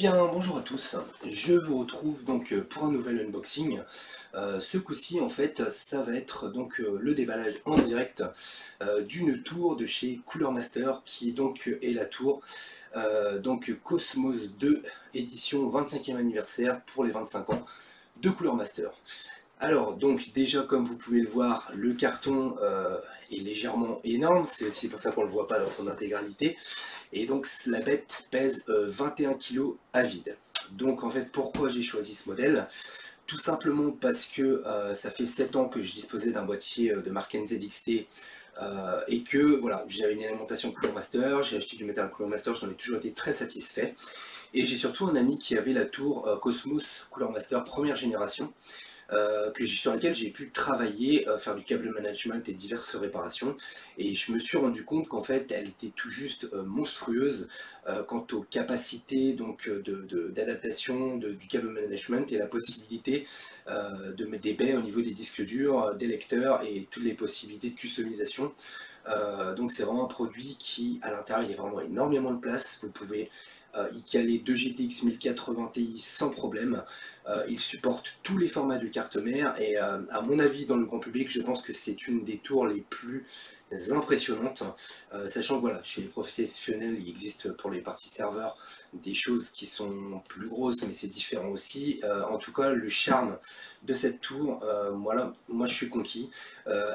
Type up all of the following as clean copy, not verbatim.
bien, bonjour à tous, je vous retrouve donc pour un nouvel unboxing. Ce coup-ci, en fait, ça va être donc le déballage en direct d'une tour de chez Cooler Master, qui donc est la tour donc Cosmos 2, édition 25e anniversaire pour les 25 ans de Cooler Master. Alors, donc déjà, comme vous pouvez le voir, le carton est légèrement énorme, c'est aussi pour ça qu'on ne le voit pas dans son intégralité. Et donc la bête pèse 21 kg à vide. Donc en fait, pourquoi j'ai choisi ce modèle? Tout simplement parce que ça fait 7 ans que je disposais d'un boîtier de marque NZXT et que voilà, j'avais une alimentation Cooler Master, j'ai acheté du matériel Cooler Master, j'en ai toujours été très satisfait. Et j'ai surtout un ami qui avait la tour Cosmos Cooler Master première génération, sur laquelle j'ai pu travailler, faire du câble management et diverses réparations. Et je me suis rendu compte qu'en fait, elle était tout juste monstrueuse quant aux capacités d'adaptation du câble management et la possibilité de mettre des baies au niveau des disques durs, des lecteurs et toutes les possibilités de customisation. Donc c'est vraiment un produit qui, à l'intérieur, il y a vraiment énormément de place. Vous pouvez y caler 2 GTX 1080 Ti sans problème. Il supporte tous les formats de carte mère et à mon avis, dans le grand public, je pense que c'est une des tours les plus impressionnantes, sachant que voilà, chez les professionnels, il existe pour les parties serveurs des choses qui sont plus grosses, mais c'est différent aussi. En tout cas, le charme de cette tour, voilà, moi je suis conquis.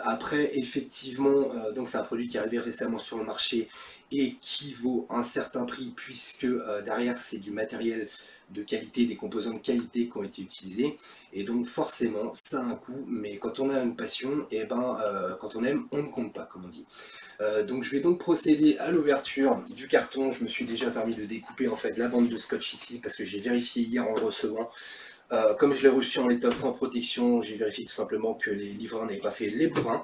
Après, effectivement, donc c'est un produit qui est arrivé récemment sur le marché et qui vaut un certain prix, puisque derrière c'est du matériel de qualité, des composants de qualité qui ont été utilisés, et donc forcément ça a un coût, mais quand on a une passion, et quand on aime, on ne compte pas, comme on dit. Donc je vais donc procéder à l'ouverture du carton. Je me suis déjà permis de découper en fait la bande de scotch ici, parce que j'ai vérifié hier en le recevant. Comme je l'ai reçu en état sans protection, j'ai vérifié tout simplement que les livreurs n'avaient pas fait les brins.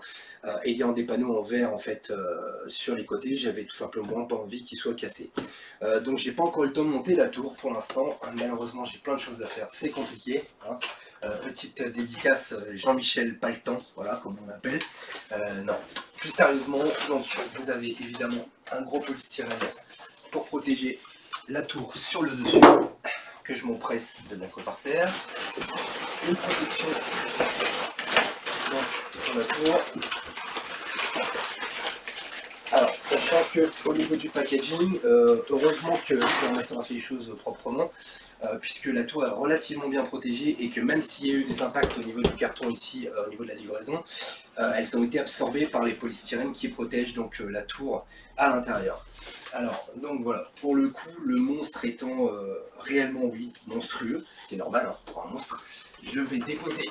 Ayant des panneaux en verre en fait sur les côtés, j'avais tout simplement pas envie qu'ils soient cassés. Donc j'ai pas encore eu le temps de monter la tour pour l'instant. Malheureusement, j'ai plein de choses à faire, c'est compliqué. Hein. Petite dédicace Jean-Michel pas le temps, voilà comme on l'appelle. Non, plus sérieusement, donc vous avez évidemment un gros polystyrène pour protéger la tour sur le dessus, que je m'empresse de mettre par terre. Une protection donc, pour la tour. Alors, sachant que au niveau du packaging, heureusement que Cooler Master a fait les choses proprement, puisque la tour est relativement bien protégée et que même s'il y a eu des impacts au niveau du carton ici, au niveau de la livraison, elles ont été absorbées par les polystyrènes qui protègent donc la tour à l'intérieur. Alors, donc voilà, pour le coup, le monstre étant réellement, oui, monstrueux, ce qui est normal hein, pour un monstre, je vais déposer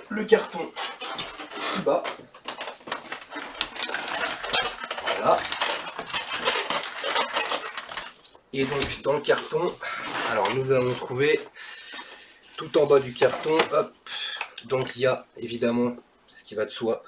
le carton tout bas. Voilà. Et donc, dans le carton, alors nous allons trouver tout en bas du carton, hop, donc il y a évidemment ce qui va de soi,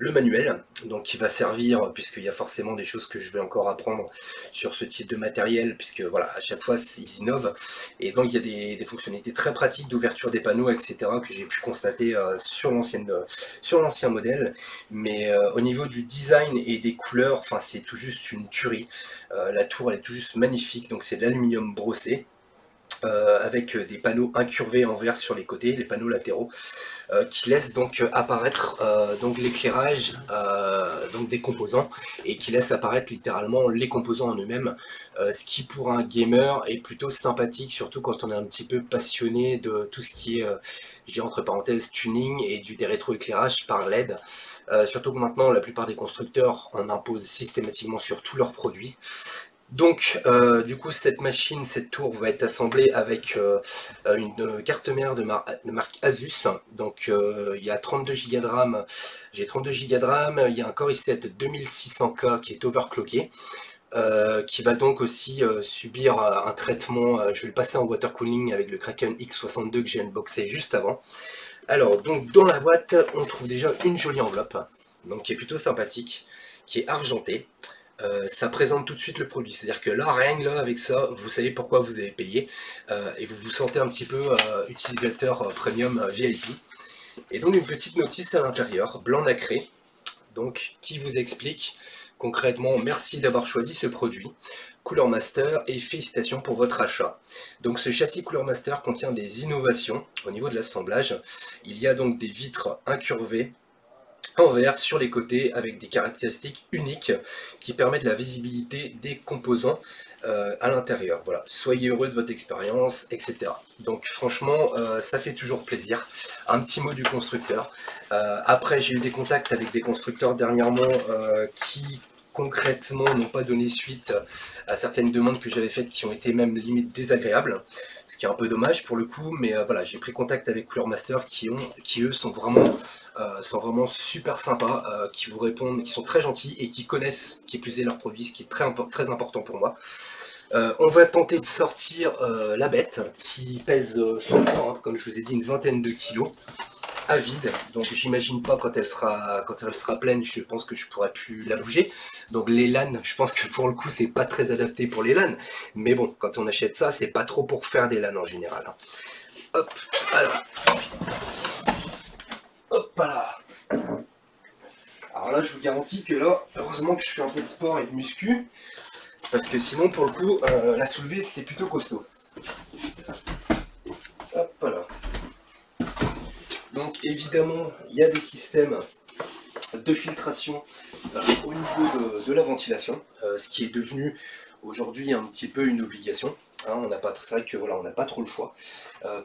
le manuel, donc qui va servir, puisqu'il y a forcément des choses que je vais encore apprendre sur ce type de matériel, puisque voilà, à chaque fois ils innovent, et donc il y a des fonctionnalités très pratiques d'ouverture des panneaux, etc., que j'ai pu constater sur l'ancien modèle, mais au niveau du design et des couleurs, enfin c'est tout juste une tuerie. La tour elle est tout juste magnifique, donc c'est de l'aluminium brossé, avec des panneaux incurvés en verre sur les côtés, les panneaux latéraux, qui laissent donc apparaître donc l'éclairage donc des composants, et qui laisse apparaître littéralement les composants en eux-mêmes, ce qui pour un gamer est plutôt sympathique, surtout quand on est un petit peu passionné de tout ce qui est, je dirais entre parenthèses, tuning et des rétroéclairages par LED. Surtout que maintenant la plupart des constructeurs en imposent systématiquement sur tous leurs produits. Donc, du coup, cette machine, cette tour va être assemblée avec une carte mère de marque Asus. Donc, il y a 32 Go de RAM. J'ai 32 Go de RAM. Il y a un Core i7 2600K qui est overclocké, qui va donc aussi subir un traitement. Je vais le passer en water cooling avec le Kraken X62 que j'ai unboxé juste avant. Alors, donc, dans la boîte, on trouve déjà une jolie enveloppe, donc qui est plutôt sympathique, qui est argentée. Ça présente tout de suite le produit, c'est-à-dire que là, rien que là, avec ça, vous savez pourquoi vous avez payé, et vous vous sentez un petit peu utilisateur premium VIP. Et donc une petite notice à l'intérieur, blanc nacré, donc qui vous explique concrètement, merci d'avoir choisi ce produit Cooler Master et félicitations pour votre achat. Donc ce châssis Cooler Master contient des innovations au niveau de l'assemblage. Il y a donc des vitres incurvées en verre sur les côtés avec des caractéristiques uniques qui permettent la visibilité des composants à l'intérieur. Voilà, soyez heureux de votre expérience, etc. Donc franchement, ça fait toujours plaisir. Un petit mot du constructeur. Après, j'ai eu des contacts avec des constructeurs dernièrement qui concrètement n'ont pas donné suite à certaines demandes que j'avais faites qui ont été même limite désagréables, ce qui est un peu dommage pour le coup, mais voilà, j'ai pris contact avec Cooler Master qui eux sont vraiment super sympas, qui vous répondent, qui sont très gentils et qui connaissent, qui plus est, leurs produits, ce qui est très important pour moi. On va tenter de sortir la bête qui pèse son poids, hein, comme je vous ai dit, une vingtaine de kilos à vide, donc j'imagine pas quand elle sera pleine, je pense que je pourrais plus la bouger. Donc les LAN, je pense que pour le coup c'est pas très adapté pour les LAN, mais bon, quand on achète ça, c'est pas trop pour faire des LAN en général. Hop, alors. Hop là. Alors là, je vous garantis que là, heureusement que je fais un peu de sport et de muscu, parce que sinon, pour le coup, la soulever, c'est plutôt costaud. Hop là. Donc évidemment, il y a des systèmes de filtration au niveau de la ventilation, ce qui est devenu aujourd'hui un petit peu une obligation. Hein, c'est vrai que voilà, on n'a pas trop le choix.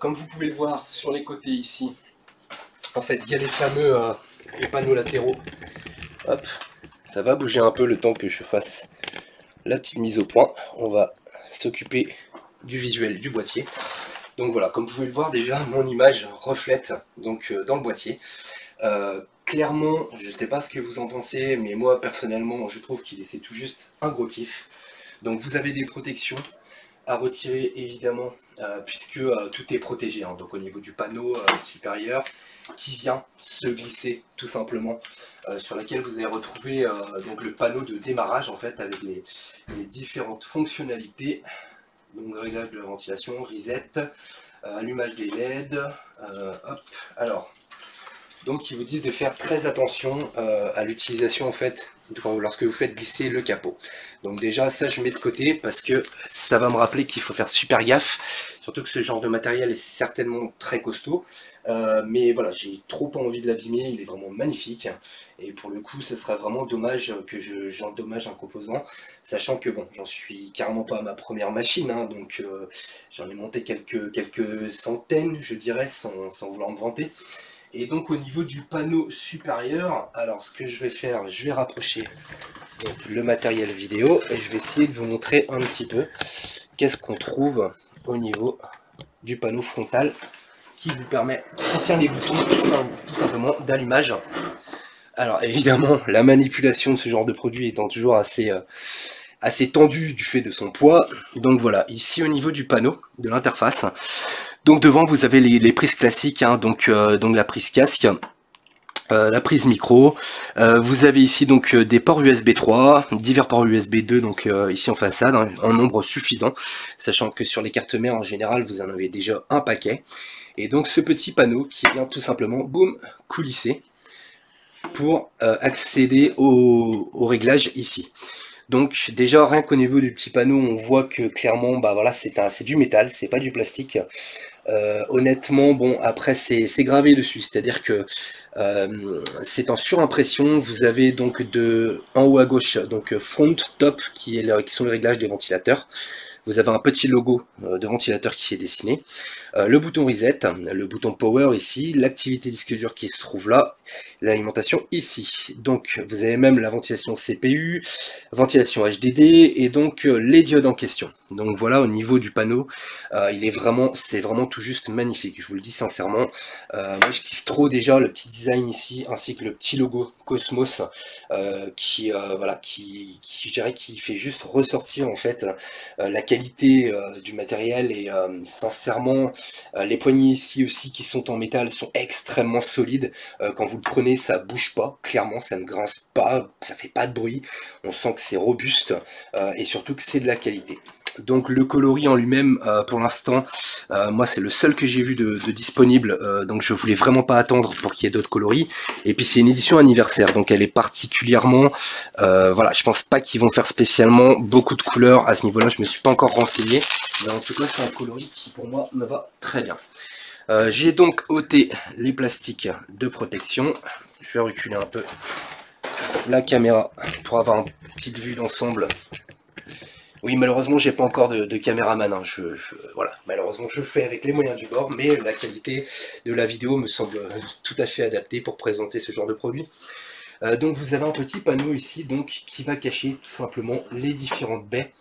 Comme vous pouvez le voir sur les côtés ici, en fait, il y a les fameux les panneaux latéraux. Hop, ça va bouger un peu le temps que je fasse la petite mise au point. On va s'occuper du visuel du boîtier. Donc voilà, comme vous pouvez le voir déjà, mon image reflète donc dans le boîtier. Clairement, je ne sais pas ce que vous en pensez, mais moi personnellement, je trouve qu'il c'est tout juste un gros kiff. Donc vous avez des protections à retirer évidemment, puisque tout est protégé, hein, donc au niveau du panneau supérieur, qui vient se glisser tout simplement, sur laquelle vous allez retrouver donc le panneau de démarrage en fait avec les différentes fonctionnalités. Donc réglage de la ventilation, reset, allumage des LED, hop, alors, donc ils vous disent de faire très attention à l'utilisation en fait, lorsque vous faites glisser le capot. Donc déjà ça je mets de côté parce que ça va me rappeler qu'il faut faire super gaffe, surtout que ce genre de matériel est certainement très costaud. Mais voilà, j'ai trop pas envie de l'abîmer, il est vraiment magnifique et pour le coup ce serait vraiment dommage que j'endommage un composant, sachant que bon, j'en suis carrément pas à ma première machine, hein, donc j'en ai monté quelques centaines je dirais, sans vouloir me vanter. Et donc au niveau du panneau supérieur, alors ce que je vais faire, je vais rapprocher donc, le matériel vidéo et je vais essayer de vous montrer un petit peu qu'est-ce qu'on trouve au niveau du panneau frontal qui contient les boutons tout simplement d'allumage. Alors évidemment, la manipulation de ce genre de produit étant toujours assez tendue du fait de son poids. Donc voilà, ici au niveau du panneau, de l'interface, donc devant vous avez les prises classiques, hein, donc la prise casque, la prise micro, vous avez ici donc des ports USB 3, divers ports USB 2, donc ici en façade, hein, en nombre suffisant, sachant que sur les cartes mères en général vous en avez déjà un paquet. Et donc ce petit panneau qui vient tout simplement, boum, coulisser pour accéder au réglage ici. Donc déjà rien qu'au niveau du petit panneau, on voit que clairement, bah voilà, c'est du métal, c'est pas du plastique. Honnêtement, bon, après c'est gravé dessus, c'est-à-dire que c'est en surimpression. Vous avez donc en haut à gauche, donc front, top, qui sont les réglages des ventilateurs. Vous avez un petit logo de ventilateur qui est dessiné, le bouton reset, le bouton power ici, l'activité disque dur qui se trouve là, l'alimentation ici. Donc vous avez même la ventilation CPU, ventilation HDD et donc les diodes en question. Donc voilà, au niveau du panneau, c'est vraiment tout juste magnifique, je vous le dis sincèrement. Moi je kiffe trop déjà le petit design ici, ainsi que le petit logo Cosmos, je dirais qui fait juste ressortir en fait la qualité qualité du matériel et sincèrement les poignées ici aussi qui sont en métal sont extrêmement solides. Quand vous le prenez, ça bouge pas, clairement ça ne grince pas, ça fait pas de bruit, on sent que c'est robuste et surtout que c'est de la qualité. Donc le coloris en lui-même, pour l'instant, moi c'est le seul que j'ai vu de disponible, donc je voulais vraiment pas attendre pour qu'il y ait d'autres coloris. Et puis c'est une édition anniversaire, donc elle est particulièrement, voilà, je pense pas qu'ils vont faire spécialement beaucoup de couleurs à ce niveau-là, je me suis pas encore renseigné, mais en tout cas c'est un coloris qui pour moi me va très bien. J'ai donc ôté les plastiques de protection, je vais reculer un peu la caméra pour avoir une petite vue d'ensemble. Oui, malheureusement, j'ai pas encore de caméraman. Hein. Voilà, malheureusement, je fais avec les moyens du bord, mais la qualité de la vidéo me semble tout à fait adaptée pour présenter ce genre de produit. Donc, vous avez un petit panneau ici, donc qui va cacher tout simplement les différentes baies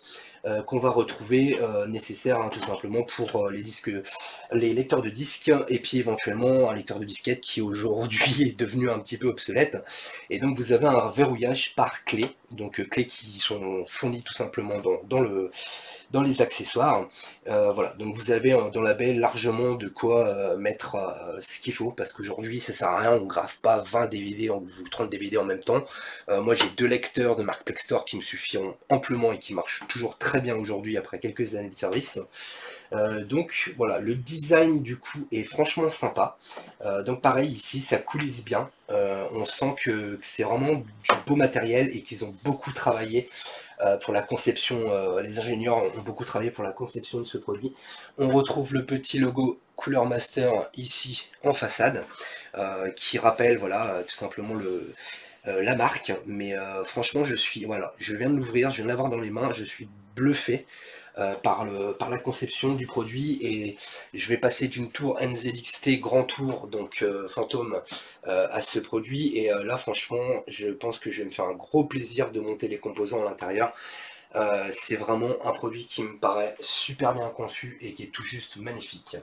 qu'on va retrouver nécessaires hein, tout simplement pour les lecteurs de disques et puis éventuellement un lecteur de disquette qui aujourd'hui est devenu un petit peu obsolète. Et donc vous avez un verrouillage par clé, donc clés qui sont fournies tout simplement dans les accessoires. Voilà, donc vous avez dans la baie largement de quoi mettre ce qu'il faut, parce qu'aujourd'hui ça sert à rien, on grave pas 20 DVD ou 30 DVD en même temps. Moi j'ai 2 lecteurs de marque Plextor qui me suffiront amplement et qui marchent toujours très bien aujourd'hui après quelques années de service. Donc voilà, le design du coup est franchement sympa. Donc pareil ici, ça coulisse bien. On sent que c'est vraiment du beau matériel et qu'ils ont beaucoup travaillé pour la conception. Les ingénieurs ont beaucoup travaillé pour la conception de ce produit. On retrouve le petit logo Cooler Master ici en façade, qui rappelle voilà tout simplement la marque. Mais franchement, je viens de l'ouvrir, je viens de l'avoir dans les mains, je suis bluffé. Par la conception du produit et je vais passer d'une tour NZXT Grand Tour, donc fantôme, à ce produit et là franchement je pense que je vais me faire un gros plaisir de monter les composants à l'intérieur. C'est vraiment un produit qui me paraît super bien conçu et qui est tout juste magnifique.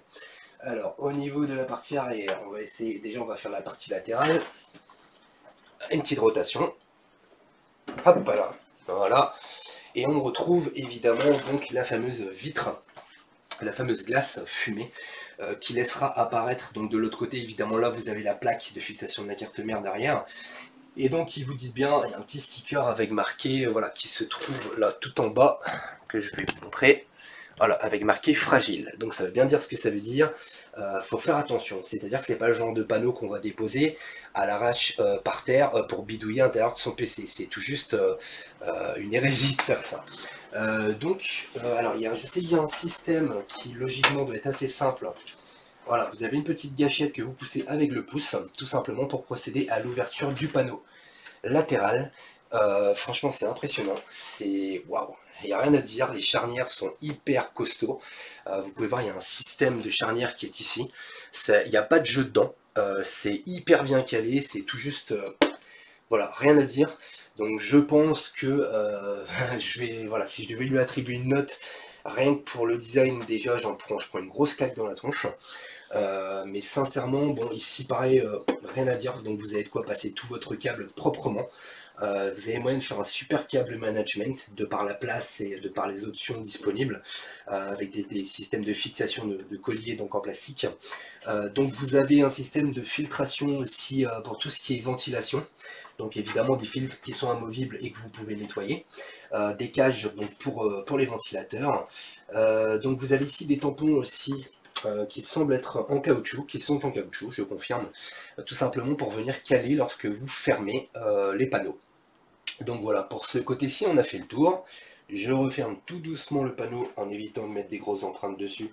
Alors au niveau de la partie arrière, on va essayer, déjà on va faire la partie latérale, une petite rotation, hop là, voilà. Et on retrouve évidemment donc la fameuse vitre, la fameuse glace fumée qui laissera apparaître donc de l'autre côté. Évidemment là vous avez la plaque de fixation de la carte mère derrière. Et donc ils vous disent bien, il y a un petit sticker avec marqué, voilà, qui se trouve là tout en bas, que je vais vous montrer. Voilà, avec marqué fragile. Donc ça veut bien dire ce que ça veut dire. Faut faire attention. C'est-à-dire que c'est pas le genre de panneau qu'on va déposer à l'arrache par terre pour bidouiller à l'intérieur de son PC. C'est tout juste une hérésie de faire ça. Alors je sais qu'il y a un système qui logiquement doit être assez simple. Voilà, vous avez une petite gâchette que vous poussez avec le pouce, tout simplement pour procéder à l'ouverture du panneau latéral. Franchement, c'est impressionnant. C'est waouh! Il n'y a rien à dire, les charnières sont hyper costauds. Vous pouvez voir, il y a un système de charnières qui est ici. Il n'y a pas de jeu dedans. C'est hyper bien calé, c'est tout juste... voilà, rien à dire. Donc je pense que voilà, si je devais lui attribuer une note, rien que pour le design, déjà, je prends une grosse claque dans la tronche. Mais sincèrement, bon, ici pareil, rien à dire. Donc vous avez de quoi passer tout votre câble proprement. Vous avez moyen de faire un super câble management de par la place et de par les options disponibles avec des systèmes de fixation de colliers donc en plastique. Donc vous avez un système de filtration aussi pour tout ce qui est ventilation. Donc évidemment des filtres qui sont amovibles et que vous pouvez nettoyer. Des cages donc, pour les ventilateurs. Donc vous avez ici des tampons aussi qui semblent être en caoutchouc, qui sont en caoutchouc, je confirme, tout simplement pour venir caler lorsque vous fermez les panneaux. Donc voilà, pour ce côté-ci, on a fait le tour. Je referme tout doucement le panneau en évitant de mettre des grosses empreintes dessus,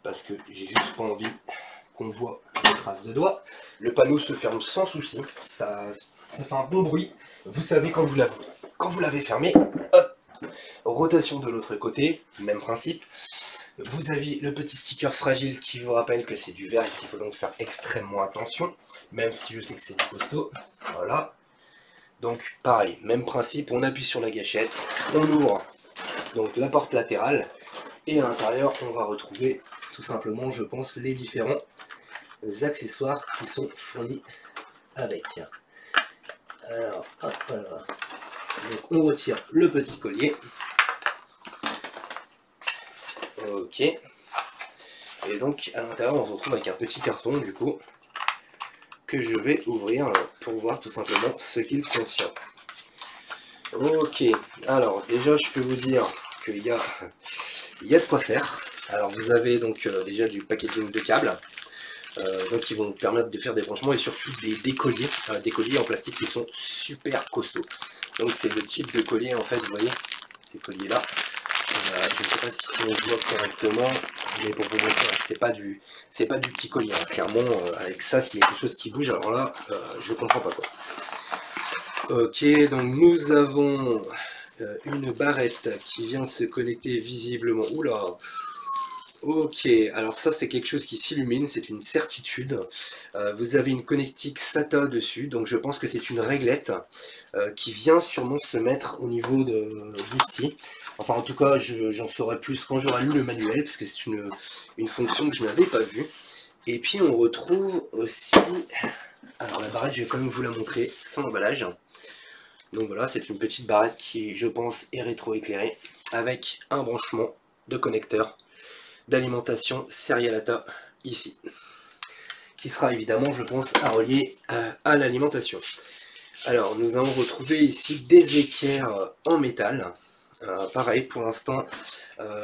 parce que j'ai juste pas envie qu'on voit les traces de doigts. Le panneau se ferme sans souci, ça fait un bon bruit. Vous savez quand vous l'avez fermé, hop, rotation de l'autre côté, même principe. Vous avez le petit sticker fragile qui vous rappelle que c'est du verre et qu'il faut donc faire extrêmement attention, même si je sais que c'est du costaud. Voilà. Donc pareil, même principe, on appuie sur la gâchette, on ouvre donc la porte latérale et à l'intérieur on va retrouver tout simplement, je pense, les différents accessoires qui sont fournis avec. Alors hop là. Donc on retire le petit collier. Ok. Et donc à l'intérieur on se retrouve avec un petit carton du coup que je vais ouvrir pour voir tout simplement ce qu'il contient. Ok, alors déjà je peux vous dire qu'il y a de quoi faire. Alors vous avez donc déjà du packaging de câbles, donc qui vont vous permettre de faire des branchements et surtout des colliers en plastique qui sont super costauds. Donc c'est le type de collier en fait, vous voyez, ces colliers là. Je ne sais pas si on voit correctement, mais pour vous montrer, c'est pas du petit collier. Hein. Clairement, avec ça, s'il y a quelque chose qui bouge, alors là, je comprends pas quoi. Ok, donc nous avons une barrette qui vient se connecter visiblement. Oula. Ok, alors ça c'est quelque chose qui s'illumine, c'est une certitude. Vous avez une connectique SATA dessus, donc je pense que c'est une réglette qui vient sûrement se mettre au niveau d'ici. Enfin en tout cas j'en saurai plus quand j'aurai lu le manuel, parce que c'est une fonction que je n'avais pas vue. Et puis on retrouve aussi, alors la barrette je vais quand même vous la montrer sans emballage. Donc voilà, c'est une petite barrette qui je pense est rétro-éclairée, avec un branchement de connecteur d'alimentation Serialata ici, qui sera évidemment je pense à relier à l'alimentation. Alors nous allons retrouver ici des équerres en métal. Pareil pour l'instant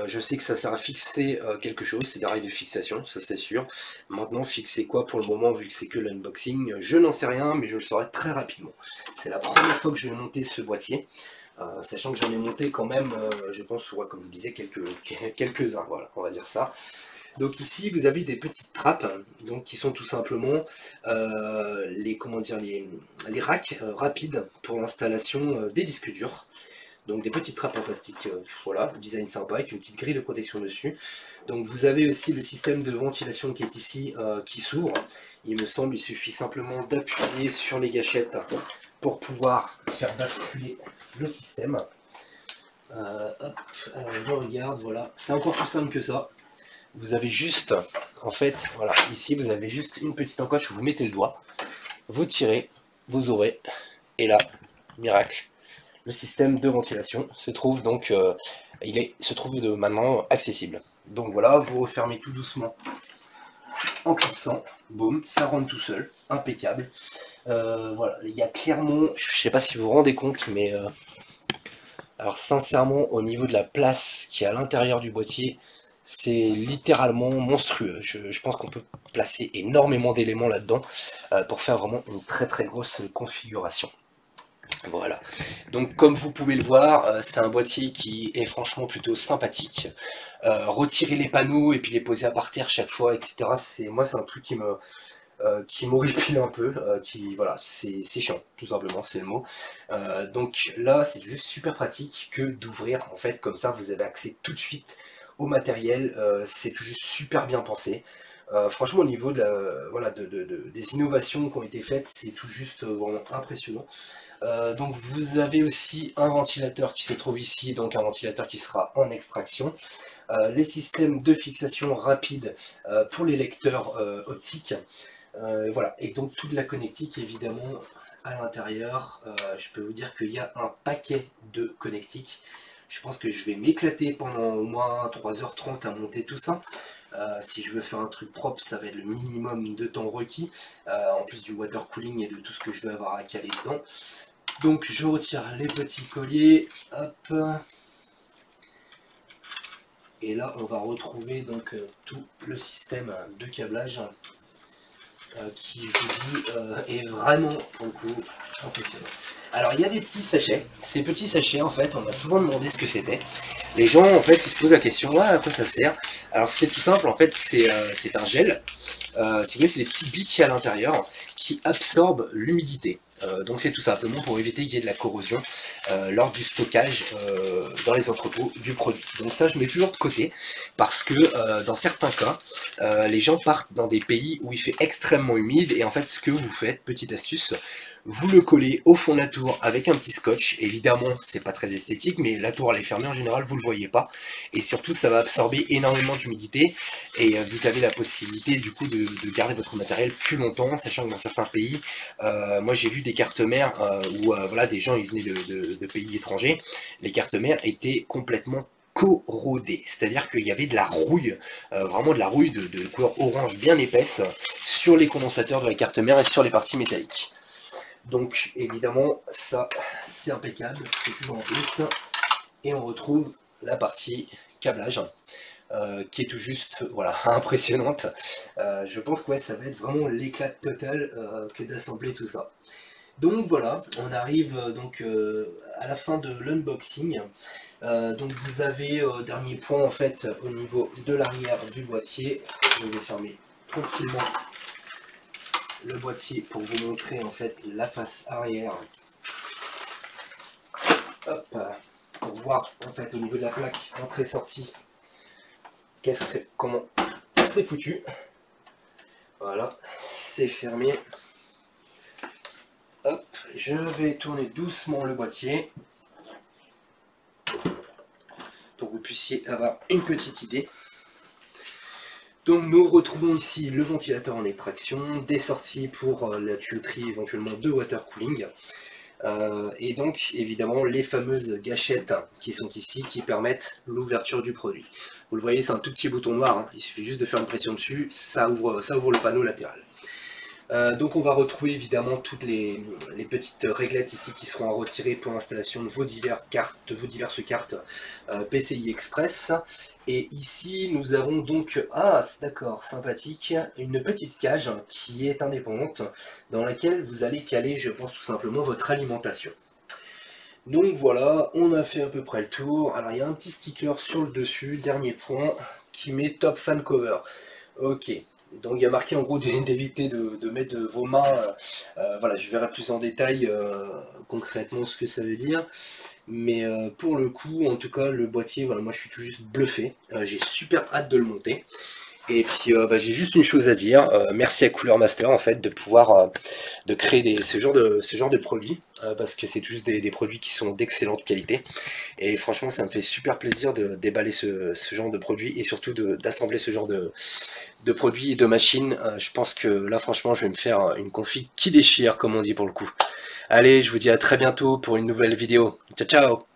je sais que ça sert à fixer quelque chose, c'est des rails de fixation, ça c'est sûr. Maintenant fixer quoi pour le moment vu que c'est que l'unboxing, je n'en sais rien mais je le saurai très rapidement. C'est la première fois que je vais monter ce boîtier. Sachant que j'en ai monté quand même, je pense, ouais, comme je vous disais, quelques-uns, voilà, on va dire ça. Donc ici, vous avez des petites trappes, donc qui sont tout simplement les racks rapides pour l'installation des disques durs. Donc des petites trappes en plastique, voilà, design sympa avec une petite grille de protection dessus. Donc vous avez aussi le système de ventilation qui est ici, qui s'ouvre. Il me semble, il suffit simplement d'appuyer sur les gâchettes pour pouvoir faire basculer le système. Je regarde, voilà, c'est encore plus simple que ça. Vous avez juste, en fait, voilà, ici vous avez juste une petite encoche où vous mettez le doigt, vous tirez, vous ouvrez, et là, miracle, le système de ventilation se trouve donc, se trouve maintenant accessible. Donc voilà, vous refermez tout doucement en cliquant, boum, ça rentre tout seul, impeccable. Voilà, il y a clairement, je sais pas si vous vous rendez compte, mais alors sincèrement, au niveau de la place qui est à l'intérieur du boîtier, c'est littéralement monstrueux. Je pense qu'on peut placer énormément d'éléments là-dedans pour faire vraiment une très très grosse configuration. Voilà. Donc comme vous pouvez le voir, c'est un boîtier qui est franchement plutôt sympathique. Retirer les panneaux et puis les poser à par terre chaque fois, etc. Moi c'est un truc qui m'horripile un peu, voilà, c'est chiant, tout simplement, c'est le mot. Donc là, c'est juste super pratique que d'ouvrir, en fait, comme ça, vous avez accès tout de suite au matériel, c'est tout juste super bien pensé. Franchement, au niveau des innovations qui ont été faites, c'est tout juste vraiment impressionnant. Donc vous avez aussi un ventilateur qui se trouve ici, donc un ventilateur qui sera en extraction. Les systèmes de fixation rapide pour les lecteurs optiques. Voilà, et donc toute la connectique évidemment à l'intérieur, je peux vous dire qu'il y a un paquet de connectiques. Je pense que je vais m'éclater pendant au moins 3h30 à monter tout ça. Si je veux faire un truc propre, ça va être le minimum de temps requis, en plus du water cooling et de tout ce que je dois avoir à caler dedans. Donc je retire les petits colliers, hop. Et là on va retrouver donc tout le système de câblage. Qui, je vous dis, est vraiment, pour le coup, impressionnant. Alors, il y a des petits sachets. Ces petits sachets, en fait, on m'a souvent demandé ce que c'était. Les gens, en fait, ils se posent la question, ouais, à quoi ça sert? Alors, c'est tout simple, en fait, c'est un gel. Si vous voulez, c'est des petits bics à l'intérieur qui absorbent l'humidité. Donc c'est tout simplement pour éviter qu'il y ait de la corrosion lors du stockage dans les entrepôts du produit. Donc ça je mets toujours de côté parce que dans certains cas les gens partent dans des pays où il fait extrêmement humide et en fait ce que vous faites, petite astuce, vous le collez au fond de la tour avec un petit scotch. Évidemment c'est pas très esthétique mais la tour elle est fermée en général, vous le voyez pas et surtout ça va absorber énormément d'humidité et vous avez la possibilité du coup de garder votre matériel plus longtemps, sachant que dans certains pays moi j'ai vu des cartes mères où voilà, des gens ils venaient de pays étrangers, les cartes mères étaient complètement corrodé, c'est-à-dire qu'il y avait de la rouille, vraiment de la rouille de couleur orange bien épaisse sur les condensateurs de la carte mère et sur les parties métalliques. Donc évidemment ça c'est impeccable, c'est toujours en plus, et on retrouve la partie câblage qui est tout juste voilà, impressionnante. Je pense que ouais, ça va être vraiment l'éclat total que d'assembler tout ça. Donc voilà, on arrive donc à la fin de l'unboxing. Donc vous avez dernier point en fait au niveau de l'arrière du boîtier. Je vais fermer tranquillement le boîtier pour vous montrer en fait la face arrière. Hop, pour voir en fait au niveau de la plaque entrée-sortie qu'est-ce que c'est, comment c'est foutu. Voilà, c'est fermé. Hop, je vais tourner doucement le boîtier pour que vous puissiez avoir une petite idée. Donc nous retrouvons ici le ventilateur en extraction, des sorties pour la tuyauterie éventuellement de water cooling, et donc évidemment les fameuses gâchettes qui sont ici qui permettent l'ouverture du produit. Vous le voyez, c'est un tout petit bouton noir, hein. Il suffit juste de faire une pression dessus, ça ouvre le panneau latéral. Donc on va retrouver évidemment toutes les petites réglettes ici qui seront à retirer pour l'installation de vos diverses cartes PCI Express. Et ici nous avons donc, d'accord, sympathique, une petite cage qui est indépendante dans laquelle vous allez caler, je pense tout simplement, votre alimentation. Donc voilà, on a fait à peu près le tour. Alors il y a un petit sticker sur le dessus, dernier point, qui met Top Fan Cover. Ok. Donc il y a marqué en gros d'éviter de mettre vos mains, voilà, je verrai plus en détail concrètement ce que ça veut dire, mais pour le coup, en tout cas, le boîtier, voilà, moi je suis tout juste bluffé, j'ai super hâte de le monter. Et puis j'ai juste une chose à dire, merci à Cooler Master en fait de pouvoir de créer ce genre de produits, parce que c'est juste des produits qui sont d'excellente qualité. Et franchement ça me fait super plaisir de déballer ce genre de produits et surtout d'assembler ce genre de produits et de machines. Je pense que là franchement je vais me faire une config qui déchire comme on dit pour le coup. Allez, je vous dis à très bientôt pour une nouvelle vidéo. Ciao ciao.